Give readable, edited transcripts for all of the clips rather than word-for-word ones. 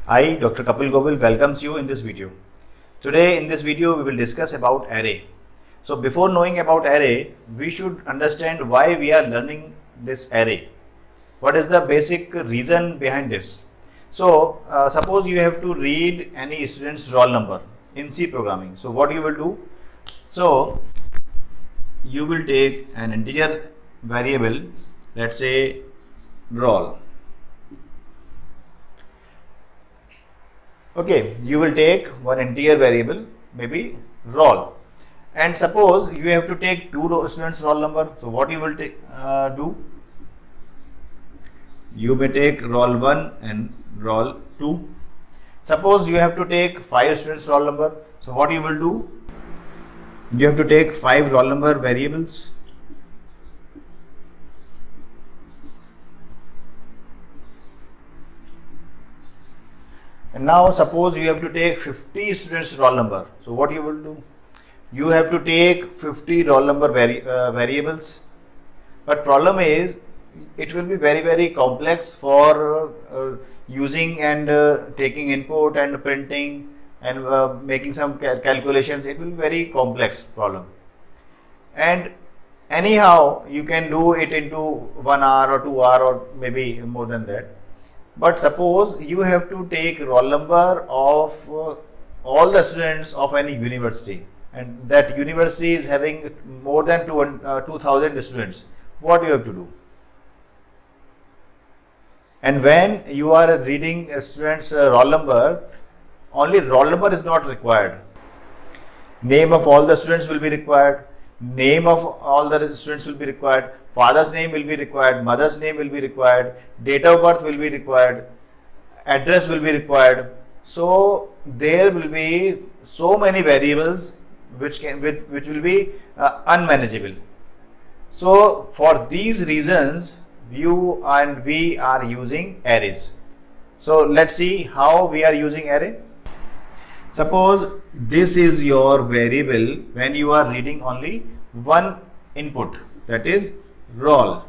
I, Dr. Kapil Govil, welcomes you in this video. Today in this video we will discuss about array. So before knowing about array, we should understand why we are learning this array. What is the basic reason behind this? So suppose you have to read any student's roll number in C programming. So what you will do? So you will take an integer variable, let's say roll. Okay, you will take one integer variable, maybe roll, and suppose you have to take two students roll number. So what you will do? You may take roll 1 and roll 2. Suppose you have to take 5 students roll number. So what you will do? You have to take 5 roll number variables. And now suppose you have to take 50 students roll number. So what you will do? You have to take 50 roll number variables. But problem is, it will be very complex for using and taking input and printing and making some calculations. It will be very complex problem. And anyhow, you can do it into 1 hour or 2 hour or maybe more than that. But suppose you have to take roll number of all the students of any university, and that university is having more than 2,000 students. What you have to do? And when you are reading a student's roll number, only roll number is not required. Name of all the students will be required. Name of all the students will be required. Father's name will be required. Mother's name will be required. Date of birth will be required. Address will be required. So there will be so many variables which will be unmanageable. So for these reasons, you and we are using arrays. So let's see how we are using array. Suppose this is your variable when you are reading only one input, that is roll.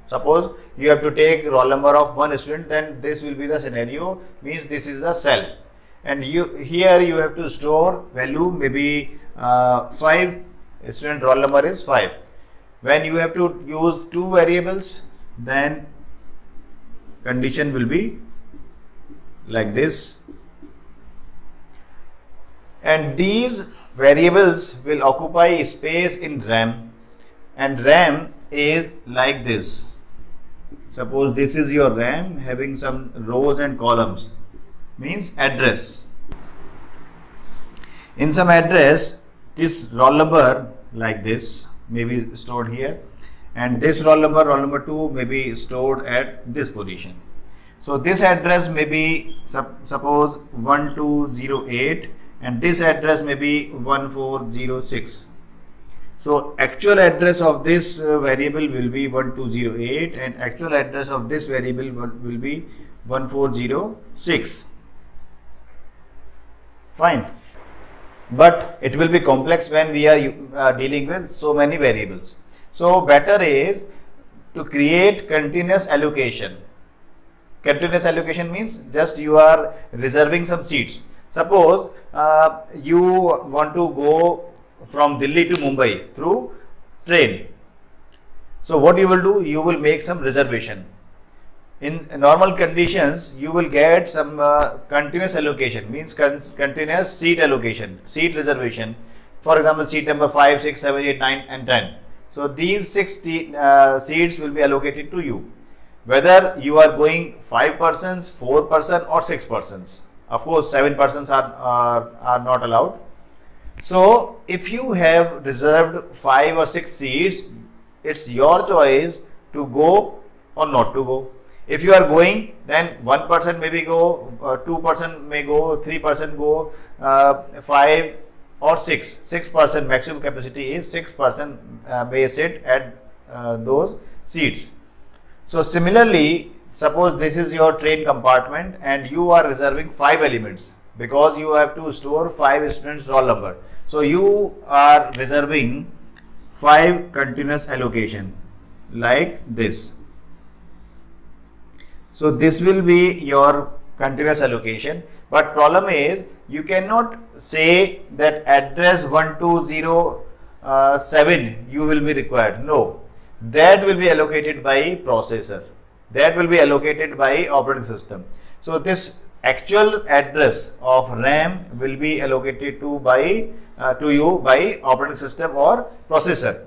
Suppose you have to take roll number of one student, then this will be the scenario, means this is the cell, and here you have to store value, maybe 5, student roll number is 5. When you have to use two variables, then condition will be like this, and these variables will occupy space in RAM, and RAM is like this. Suppose this is your RAM having some rows and columns, means address. In some address, this roll number like this may be stored here, and this roll number 2 may be stored at this position. So this address may be suppose 1208, and this address may be 1406. So actual address of this variable will be 1208, and actual address of this variable will be 1406. Fine. But it will be complex when we are dealing with so many variables. So better is to create continuous allocation. Continuous allocation means just you are reserving some seats. Suppose you want to go from Delhi to Mumbai through train. So what you will do? You will make some reservation. In normal conditions, you will get some continuous allocation, means continuous seat allocation, seat reservation. For example, seat number 5, 6, 7, 8, 9 and 10. So these 6 seats will be allocated to you. Whether you are going 5 persons, 4 persons or 6 persons. Of course, 7 persons are not allowed. So if you have reserved 5 or 6 seats, it's your choice to go or not to go. If you are going, then 1 person maybe go, 2 person may go, 3 person go, 5 or 6 person maximum capacity is 6 person may sit at those seats. So similarly, suppose this is your train compartment and you are reserving 5 elements because you have to store 5 students roll number. So you are reserving 5 continuous allocation like this. So this will be your continuous allocation. But problem is you cannot say that address 1207 you will be required. No, that will be allocated by processor. That will be allocated by operating system. So this actual address of RAM will be allocated to you by operating system or processor.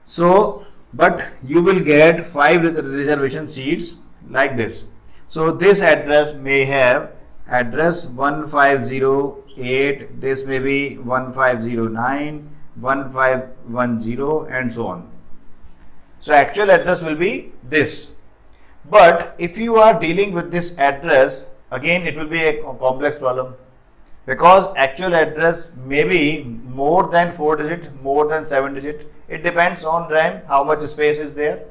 So, but you will get 5 reservation seats like this. So this address may have address 1508, this may be 1509, 1510 and so on. So actual address will be this. But if you are dealing with this address, again it will be a complex problem, because actual address may be more than 4 digit, more than 7 digit. It depends on RAM, how much space is there.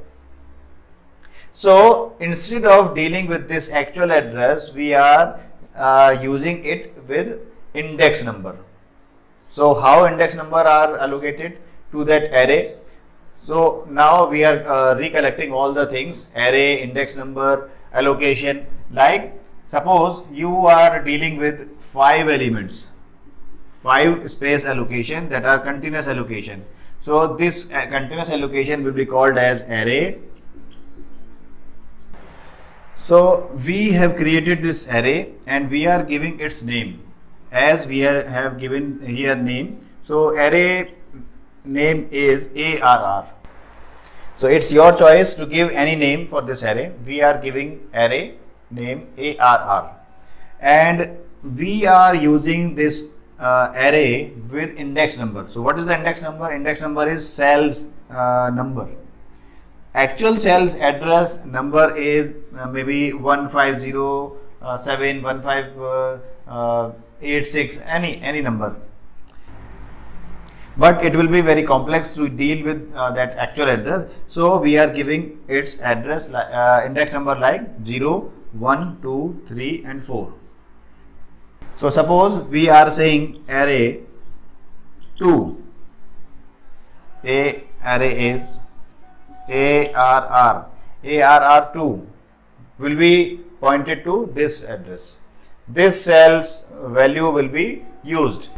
So instead of dealing with this actual address, we are using it with index number. So how index number are allocated to that array? So now we are recollecting all the things: array, index number, allocation. Like suppose you are dealing with 5 elements, 5 space allocation that are continuous allocation. So this continuous allocation will be called as array. So we have created this array and we are giving its name, as we have given here name. So array name is ARR. So it's your choice to give any name for this array. We are giving array name ARR, and we are using this array with index number. So what is the index number? Index number is cells number. Actual cells address number is maybe 1507, 1586, any number. But it will be very complex to deal with that actual address. So we are giving its address index number like 0, 1, 2, 3 and 4. So suppose we are saying array 2. Array is ARR. ARR2 will be pointed to this address. This cell's value will be used.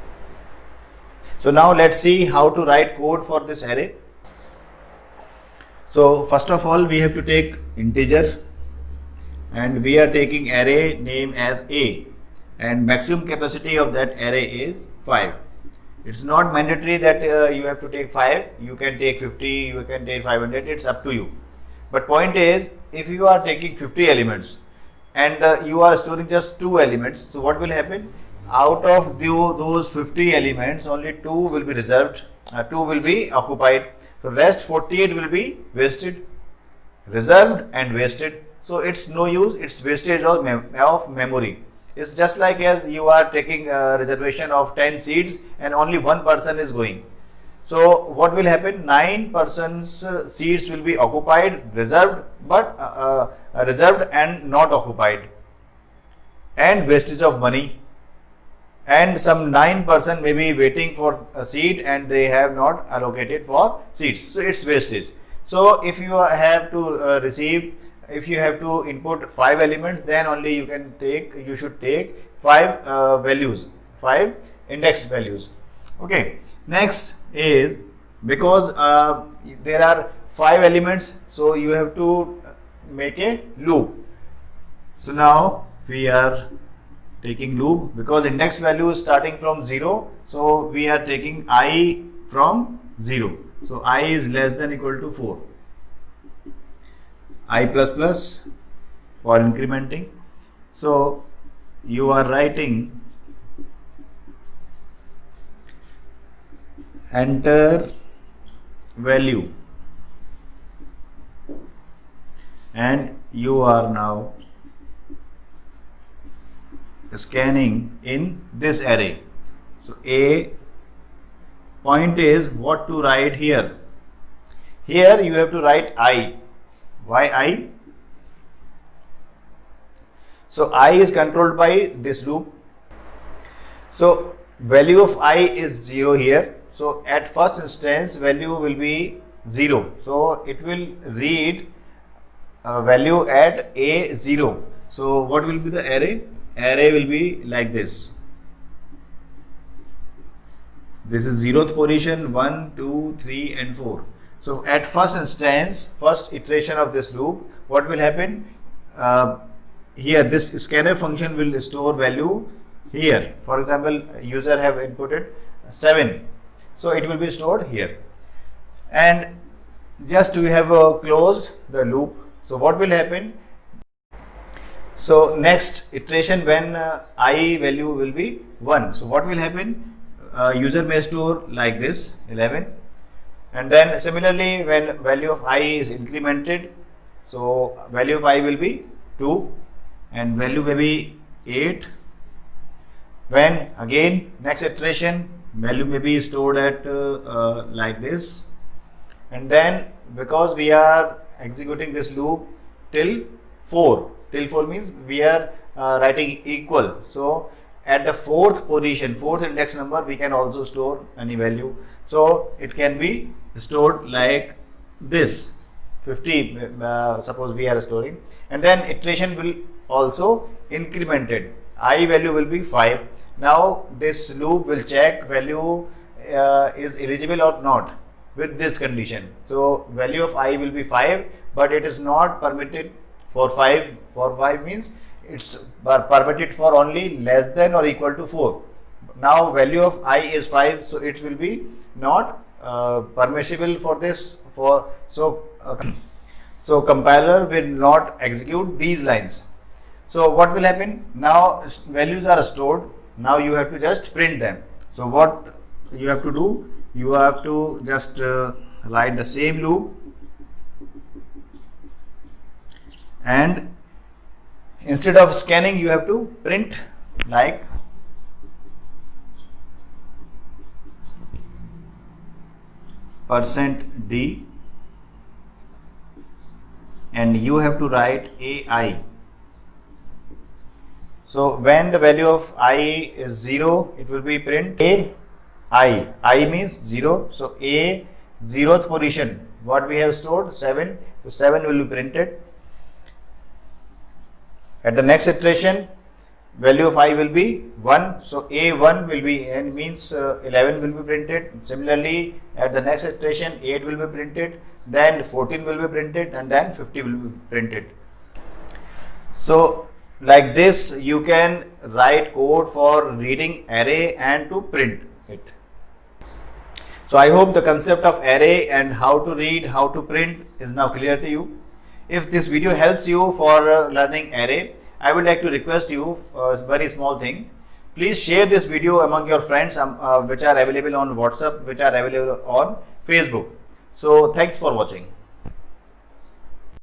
So now let's see how to write code for this array. So first of all, we have to take integer, and we are taking array name as A, and maximum capacity of that array is 5. It's not mandatory that you have to take 5. You can take 50, you can take 500, it's up to you. But point is, if you are taking 50 elements and you are storing just 2 elements, so what will happen? Out of those 50 elements, only 2 will be reserved, 2 will be occupied. So rest 48 will be wasted, reserved and wasted. So it's no use, it's wastage of memory. It's just like as you are taking a reservation of 10 seats and only 1 person is going. So what will happen? 9 persons seats will be occupied, reserved, but reserved and not occupied, and wastage of money. And some 9 person may be waiting for a seat and they have not allocated for seats. So it's wastage. So if you have to if you have to input 5 elements, then only you should take 5 values, 5 index values. Okay. Next is, because there are 5 elements, so you have to make a loop. So now we are taking loop, because index value is starting from 0. So we are taking I from 0. So I is less than equal to 4. I plus plus for incrementing. So you are writing enter value, and you are now scanning in this array. So a point is what to write here. Here you have to write I. Why I? So I is controlled by this loop. So value of I is 0 here. So at first instance value will be 0. So it will read value at A 0. So what will be the array? Array will be like this. This is 0th position, 1, 2, 3 and 4. So at first instance, first iteration of this loop, what will happen? Here this scanf function will store value here. For example, user have inputted 7. So it will be stored here. And just we have closed the loop. So what will happen? So next iteration when I value will be 1. So what will happen? User may store like this 11, and then similarly when value of I is incremented, so value of I will be 2 and value may be 8. When again next iteration value may be stored at like this, and then because we are executing this loop till 4 means we are writing equal. So at the 4th position, 4th index number, we can also store any value. So it can be stored like this 50, suppose we are storing, and then iteration will also incremented. I value will be 5. Now this loop will check value is eligible or not with this condition. So value of I will be 5, but it is not permitted for 5. For 5 means it's permitted for only less than or equal to 4. Now value of I is 5, so it will be not permissible for this. So compiler will not execute these lines. So what will happen? Now values are stored. Now you have to just print them. So what you have to do? You have to just write the same loop, and instead of scanning you have to print like %d, and you have to write AI. So when the value of I is 0, it will be print AI. I means 0. So A 0th position, what we have stored 7. So 7 will be printed. At the next iteration, value of I will be 1. So A1 will be, and means 11 will be printed. Similarly, at the next iteration, 8 will be printed, then 14 will be printed, and then 50 will be printed. So like this, you can write code for reading array and to print it. So I hope the concept of array and how to read, how to print is now clear to you. If this video helps you for learning array, I would like to request you a very small thing. Please share this video among your friends which are available on WhatsApp, which are available on Facebook. So thanks for watching.